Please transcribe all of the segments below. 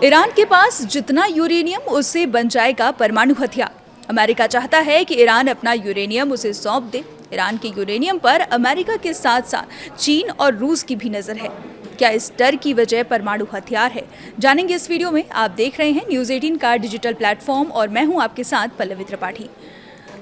Iran के पास जितना uranium उससे बन जाएगा परमाणु हथियार। अमेरिका चाहता है कि ईरान अपना यूरेनियम उसे सौंप दे। ईरान के यूरेनियम पर अमेरिका के साथ साथ चीन और रूस की भी नजर है। क्या इस डर की वजह परमाणु हथियार है? जानेंगे इस वीडियो में। आप देख रहे हैं न्यूज़ 18 का डिजिटल प्लेटफॉर्म और मैं हूं आपके साथ पल्लवी त्रिपाठी।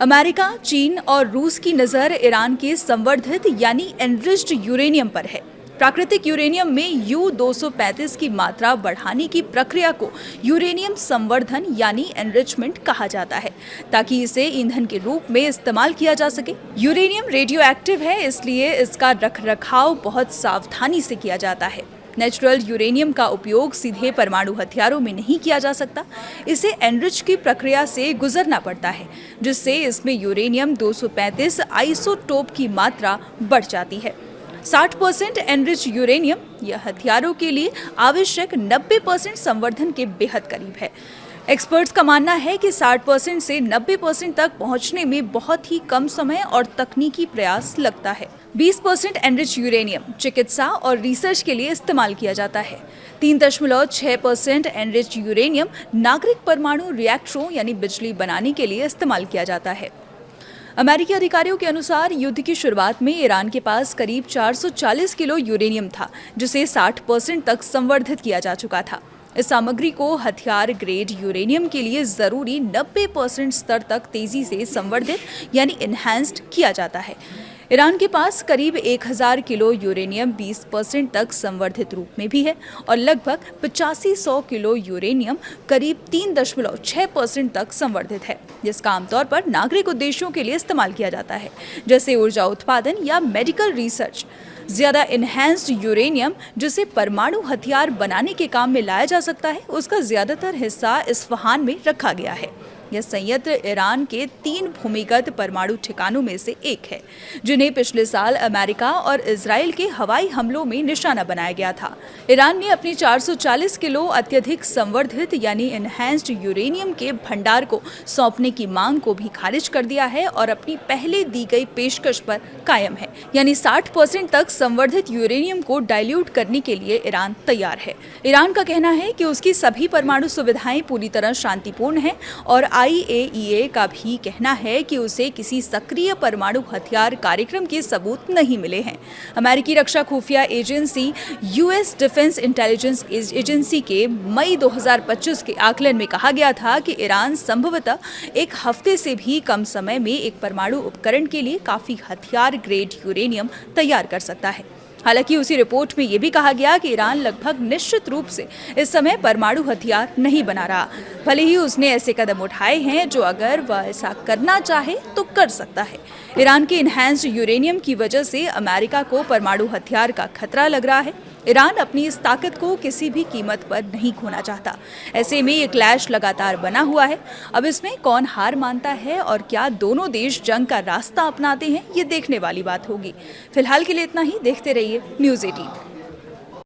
अमेरिका, चीन और रूस की नज़र ईरान के संवर्धित यानी एनरिच्ड यूरेनियम पर है। प्राकृतिक यूरेनियम में U-235 की मात्रा बढ़ाने की प्रक्रिया को यूरेनियम संवर्धन यानी एनरिचमेंट कहा जाता है, ताकि इसे ईंधन के रूप में इस्तेमाल किया जा सके। यूरेनियम रेडियो एक्टिव है, इसलिए इसका रखरखाव बहुत सावधानी से किया जाता है। नेचुरल यूरेनियम का उपयोग सीधे परमाणु हथियारों में नहीं किया जा सकता। इसे एनरिच की प्रक्रिया से गुजरना पड़ता है, जिससे इसमें यूरेनियम 235 आइसोटोप की मात्रा बढ़ जाती है। 60% एनरिच यूरेनियम यह हथियारों के लिए आवश्यक 90% संवर्धन के बेहद करीब है। एक्सपर्ट्स का मानना है कि 60% से 90% तक पहुंचने में बहुत ही कम समय और तकनीकी प्रयास लगता है। 20% एनरिच यूरेनियम चिकित्सा और रिसर्च के लिए इस्तेमाल किया जाता है। 3.6% एनरिच यूरेनियम नागरिक परमाणु रिएक्टरों यानी बिजली बनाने के लिए इस्तेमाल किया जाता है। अमेरिकी अधिकारियों के अनुसार युद्ध की शुरुआत में ईरान के पास करीब 440 किलो यूरेनियम था, जिसे 60% तक संवर्धित किया जा चुका था। इस सामग्री को हथियार ग्रेड यूरेनियम के लिए जरूरी 90% स्तर तक तेजी से संवर्धित यानी इनहैंस्ड किया जाता है। ईरान के पास करीब 1000 किलो यूरेनियम 20% तक संवर्धित रूप में भी है और लगभग 8500 किलो यूरेनियम करीब 3.6% तक संवर्धित है, जिसका आमतौर पर नागरिक उद्देश्यों के लिए इस्तेमाल किया जाता है, जैसे ऊर्जा उत्पादन या मेडिकल रिसर्च। ज्यादा इनहैंस्ड यूरेनियम, जिसे परमाणु हथियार बनाने के काम में लाया जा सकता है, उसका ज्यादातर हिस्सा इस्फहान में रखा गया है। यह संयंत्र ईरान के 3 भूमिगत परमाणु ठिकानों में से एक है, जिन्हें पिछले साल अमेरिका और इजराइल के हवाई हमलों में निशाना बनाया गया था। ईरान ने अपनी 440 किलो अत्यधिक संवर्धित यानी इनहैंस्ड यूरेनियम के भंडार को सौंपने की मांग को भी खारिज कर दिया है और अपनी पहले दी गई पेशकश पर कायम है, यानी 60% तक संवर्धित यूरेनियम को डाइल्यूट करने के लिए ईरान तैयार है। ईरान का कहना है कि उसकी सभी परमाणु सुविधाएं पूरी तरह शांतिपूर्ण हैं और IAEA का भी कहना है कि उसे किसी सक्रिय परमाणु हथियार कार्यक्रम के सबूत नहीं मिले हैं। अमेरिकी रक्षा खुफिया agency US defence intelligence agency के मई 2025 के आकलन में कहा गया था कि ईरान संभवतः एक हफ्ते से भी कम समय में एक परमाणु उपकरण के लिए काफी हथियार ग्रेड यूरेनियम तैयार कर सकता है। हालांकि उसी रिपोर्ट में यह भी कहा गया कि ईरान लगभग निश्चित रूप से इस समय परमाणु हथियार नहीं बना रहा, भले ही उसने ऐसे कदम उठाए हैं जो अगर वह ऐसा करना चाहे तो कर सकता है। ईरान के इनहैंस्ड यूरेनियम की वजह से अमेरिका को परमाणु हथियार का खतरा लग रहा है। ईरान अपनी इस ताकत को किसी भी कीमत पर नहीं खोना चाहता। ऐसे में ये क्लैश लगातार बना हुआ है। अब इसमें कौन हार मानता है और क्या दोनों देश जंग का रास्ता अपनाते हैं, ये देखने वाली बात होगी। फिलहाल के लिए इतना ही। देखते रहिए न्यूज़ 18।